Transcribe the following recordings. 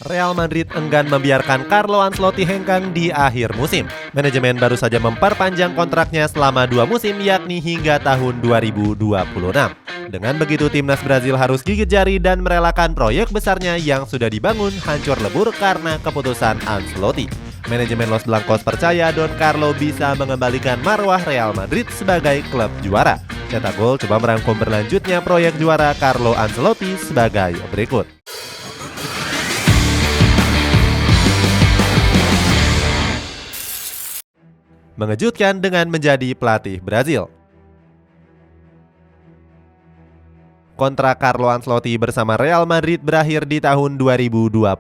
Real Madrid enggan membiarkan Carlo Ancelotti hengkang di akhir musim. Manajemen baru saja memperpanjang kontraknya selama 2 musim, yakni hingga tahun 2026. Dengan begitu, timnas Brazil harus gigit jari dan merelakan proyek besarnya yang sudah dibangun hancur lebur karena keputusan Ancelotti. Manajemen Los Blancos percaya Don Carlo bisa mengembalikan marwah Real Madrid sebagai klub juara. Cetak Gol coba merangkum berlanjutnya proyek juara Carlo Ancelotti sebagai berikut. Mengejutkan dengan menjadi pelatih Brazil. Kontrak Carlo Ancelotti bersama Real Madrid berakhir di tahun 2024.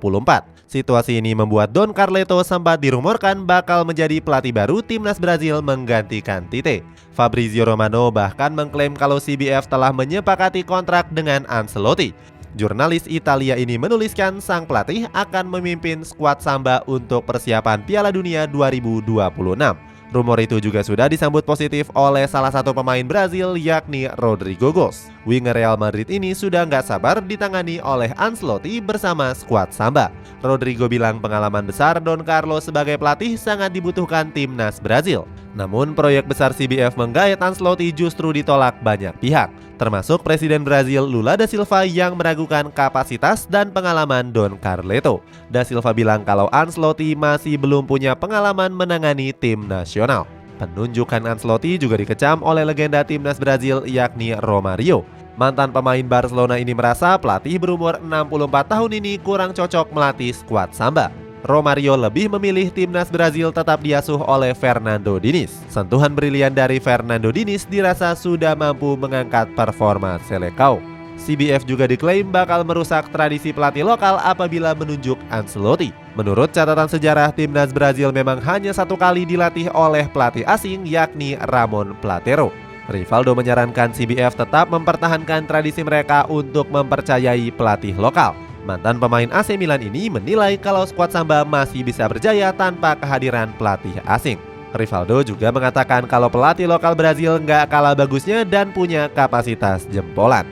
Situasi ini membuat Don Carleto sempat dirumorkan bakal menjadi pelatih baru timnas Brazil menggantikan Tite. Fabrizio Romano bahkan mengklaim kalau CBF telah menyepakati kontrak dengan Ancelotti. Jurnalis Italia ini menuliskan sang pelatih akan memimpin skuad Samba untuk persiapan Piala Dunia 2026. Rumor itu juga sudah disambut positif oleh salah satu pemain Brazil, yakni Rodrigo Goes. Winger Real Madrid ini sudah nggak sabar ditangani oleh Ancelotti bersama skuad Samba. Rodrigo bilang pengalaman besar Don Carlo sebagai pelatih sangat dibutuhkan timnas Brazil. Namun proyek besar CBF menggait Ancelotti justru ditolak banyak pihak, termasuk Presiden Brazil Lula da Silva yang meragukan kapasitas dan pengalaman Don Carleto. Da Silva bilang kalau Ancelotti masih belum punya pengalaman menangani tim nasional. Penunjukan Ancelotti juga dikecam oleh legenda timnas Brazil, yakni Romario. Mantan pemain Barcelona ini merasa pelatih berumur 64 tahun ini kurang cocok melatih skuad Samba. Romario lebih memilih timnas Brazil tetap diasuh oleh Fernando Diniz. Sentuhan brilian dari Fernando Diniz dirasa sudah mampu mengangkat performa Selecao. CBF juga diklaim bakal merusak tradisi pelatih lokal apabila menunjuk Ancelotti. Menurut catatan sejarah, timnas Brazil memang hanya 1 kali dilatih oleh pelatih asing, yakni Ramon Platero. Rivaldo menyarankan CBF tetap mempertahankan tradisi mereka untuk mempercayai pelatih lokal. Mantan pemain AC Milan ini menilai kalau skuad Samba masih bisa berjaya tanpa kehadiran pelatih asing. Rivaldo juga mengatakan kalau pelatih lokal Brazil nggak kalah bagusnya dan punya kapasitas jempolan.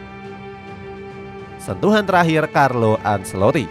Sentuhan terakhir Carlo Ancelotti.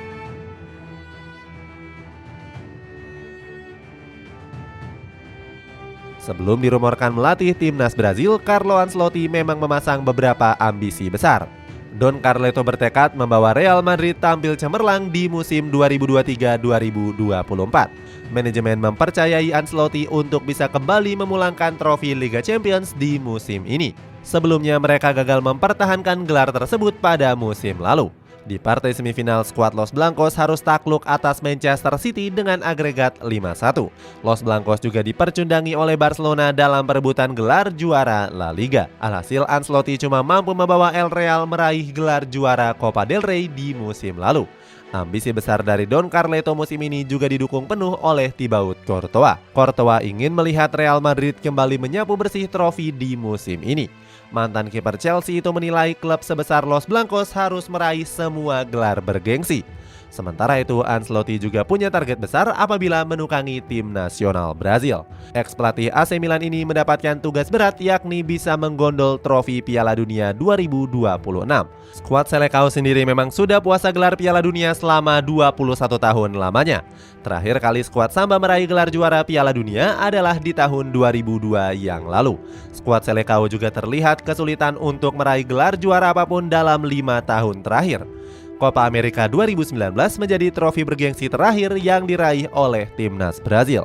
Sebelum dirumorkan melatih timnas Brazil, Carlo Ancelotti memang memasang beberapa ambisi besar. Don Carleto bertekad membawa Real Madrid tampil cemerlang di musim 2023-2024. Manajemen mempercayai Ancelotti untuk bisa kembali memulangkan trofi Liga Champions di musim ini. Sebelumnya mereka gagal mempertahankan gelar tersebut pada musim lalu. Di partai semifinal, skuad Los Blancos harus takluk atas Manchester City dengan agregat 5-1. Los Blancos juga dipercundangi oleh Barcelona dalam perebutan gelar juara La Liga. Alhasil Ancelotti cuma mampu membawa El Real meraih gelar juara Copa del Rey di musim lalu. Ambisi besar dari Don Carleto musim ini juga didukung penuh oleh Thibaut Courtois. Courtois ingin melihat Real Madrid kembali menyapu bersih trofi di musim ini. Mantan kiper Chelsea itu menilai klub sebesar Los Blancos harus meraih semua gelar bergengsi. Sementara itu, Ancelotti juga punya target besar apabila menukangi tim nasional Brazil. Ex-pelatih AC Milan ini mendapatkan tugas berat, yakni bisa menggondol trofi Piala Dunia 2026. Skuad Selecao sendiri memang sudah puasa gelar Piala Dunia selama 21 tahun lamanya. Terakhir kali skuad Samba meraih gelar juara Piala Dunia adalah di tahun 2002 yang lalu. Skuad Selecao juga terlihat kesulitan untuk meraih gelar juara apapun dalam 5 tahun terakhir. Copa America 2019 menjadi trofi bergengsi terakhir yang diraih oleh timnas Brazil.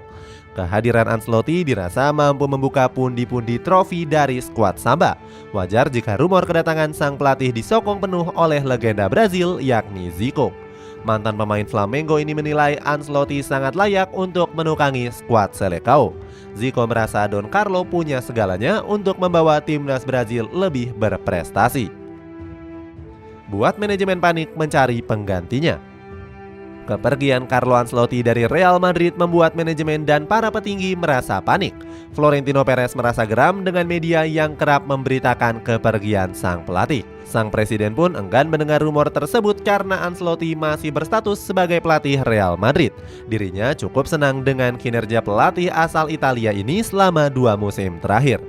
Kehadiran Ancelotti dirasa mampu membuka pundi-pundi trofi dari skuad Samba. Wajar jika rumor kedatangan sang pelatih disokong penuh oleh legenda Brazil, yakni Zico. Mantan pemain Flamengo ini menilai Ancelotti sangat layak untuk menukangi skuad Selecao. Zico merasa Don Carlo punya segalanya untuk membawa timnas Brazil lebih berprestasi. Buat manajemen panik mencari penggantinya. Kepergian Carlo Ancelotti dari Real Madrid membuat manajemen dan para petinggi merasa panik. Florentino Perez merasa geram dengan media yang kerap memberitakan kepergian sang pelatih. Sang presiden pun enggan mendengar rumor tersebut karena Ancelotti masih berstatus sebagai pelatih Real Madrid. Dirinya cukup senang dengan kinerja pelatih asal Italia ini selama 2 musim terakhir.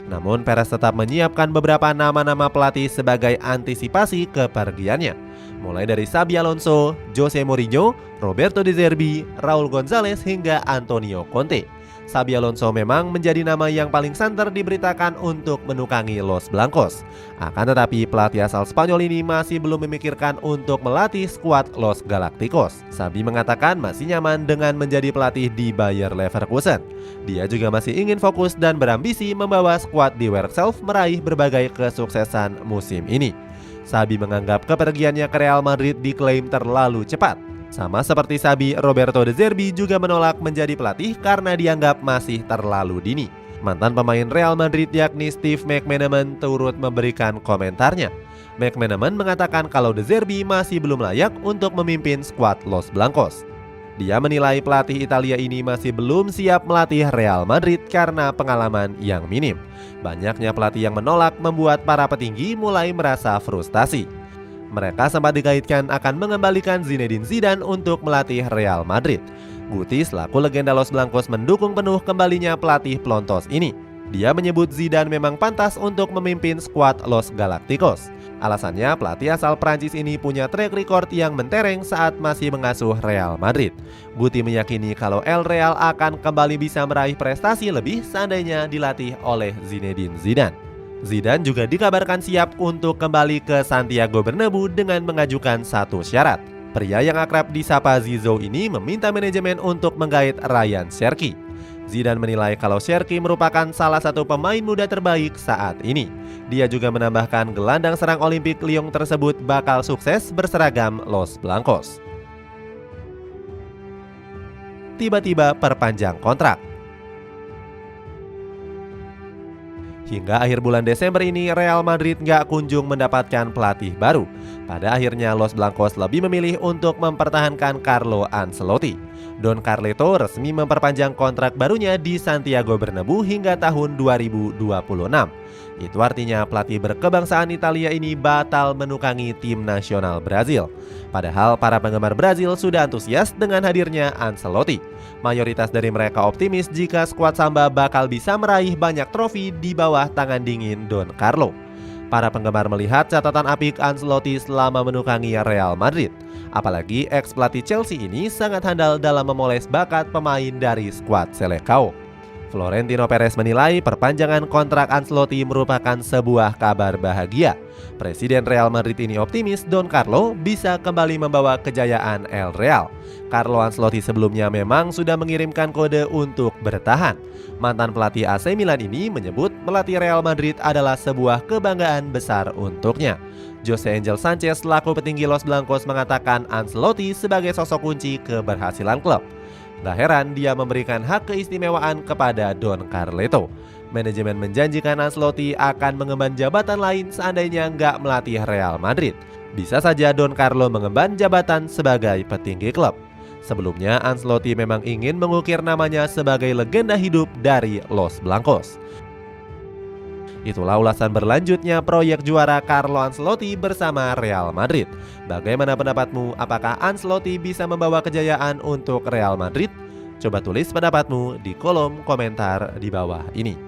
Namun Perez tetap menyiapkan beberapa nama-nama pelatih sebagai antisipasi kepergiannya. mulai dari Xabi Alonso, Jose Mourinho, Roberto De Zerbi, Raul Gonzalez hingga Antonio Conte. Xabi Alonso memang menjadi nama yang paling santer diberitakan untuk menukangi Los Blancos. Akan tetapi pelatih asal Spanyol ini masih belum memikirkan untuk melatih skuad Los Galacticos. Xabi mengatakan masih nyaman dengan menjadi pelatih di Bayer Leverkusen. Dia juga masih ingin fokus dan berambisi membawa skuad di Werkself meraih berbagai kesuksesan musim ini. Xabi menganggap kepergiannya ke Real Madrid diklaim terlalu cepat. Sama seperti Xabi, Roberto De Zerbi juga menolak menjadi pelatih karena dianggap masih terlalu dini. Mantan pemain Real Madrid yakni Steve McManaman turut memberikan komentarnya. McManaman mengatakan kalau De Zerbi masih belum layak untuk memimpin skuad Los Blancos. Dia menilai pelatih Italia ini masih belum siap melatih Real Madrid karena pengalaman yang minim. Banyaknya pelatih yang menolak membuat para petinggi mulai merasa frustasi. Mereka sempat dikaitkan akan mengembalikan Zinedine Zidane untuk melatih Real Madrid. Guti selaku legenda Los Blancos mendukung penuh kembalinya pelatih pelontos ini. Dia menyebut Zidane memang pantas untuk memimpin skuad Los Galacticos. Alasannya pelatih asal Prancis ini punya track record yang mentereng saat masih mengasuh Real Madrid. Guti meyakini kalau El Real akan kembali bisa meraih prestasi lebih seandainya dilatih oleh Zinedine Zidane. Zidane juga dikabarkan siap untuk kembali ke Santiago Bernabeu dengan mengajukan satu syarat. Pria yang akrab disapa Zizou ini meminta manajemen untuk menggait Ryan Cherki. Zidane menilai kalau Cherki merupakan salah satu pemain muda terbaik saat ini. Dia juga menambahkan gelandang serang Olimpik Lyon tersebut bakal sukses berseragam Los Blancos. Tiba-tiba perpanjang kontrak. Hingga akhir bulan Desember ini Real Madrid nggak kunjung mendapatkan pelatih baru. Pada akhirnya Los Blancos lebih memilih untuk mempertahankan Carlo Ancelotti. Don Carleto resmi memperpanjang kontrak barunya di Santiago Bernabeu hingga tahun 2026. Itu artinya pelatih berkebangsaan Italia ini batal menukangi tim nasional Brazil. Padahal para penggemar Brazil sudah antusias dengan hadirnya Ancelotti. Mayoritas dari mereka optimis jika skuad Samba bakal bisa meraih banyak trofi di bawah tangan dingin Don Carlo. Para penggemar melihat catatan apik Ancelotti selama menukangi Real Madrid. Apalagi ex-pelatih Chelsea ini sangat handal dalam memoles bakat pemain dari skuad Selecao. Florentino Perez menilai perpanjangan kontrak Ancelotti merupakan sebuah kabar bahagia. Presiden Real Madrid ini optimis Don Carlo bisa kembali membawa kejayaan El Real. Carlo Ancelotti sebelumnya memang sudah mengirimkan kode untuk bertahan. Mantan pelatih AC Milan ini menyebut melatih Real Madrid adalah sebuah kebanggaan besar untuknya. Jose Angel Sanchez selaku petinggi Los Blancos mengatakan Ancelotti sebagai sosok kunci keberhasilan klub. Gak heran dia memberikan hak keistimewaan kepada Don Carleto. Manajemen menjanjikan Ancelotti akan mengemban jabatan lain seandainya nggak melatih Real Madrid. Bisa saja Don Carlo mengemban jabatan sebagai petinggi klub. Sebelumnya Ancelotti memang ingin mengukir namanya sebagai legenda hidup dari Los Blancos. Itulah ulasan berlanjutnya proyek juara Carlo Ancelotti bersama Real Madrid. Bagaimana pendapatmu? Apakah Ancelotti bisa membawa kejayaan untuk Real Madrid? Coba tulis pendapatmu di kolom komentar di bawah ini.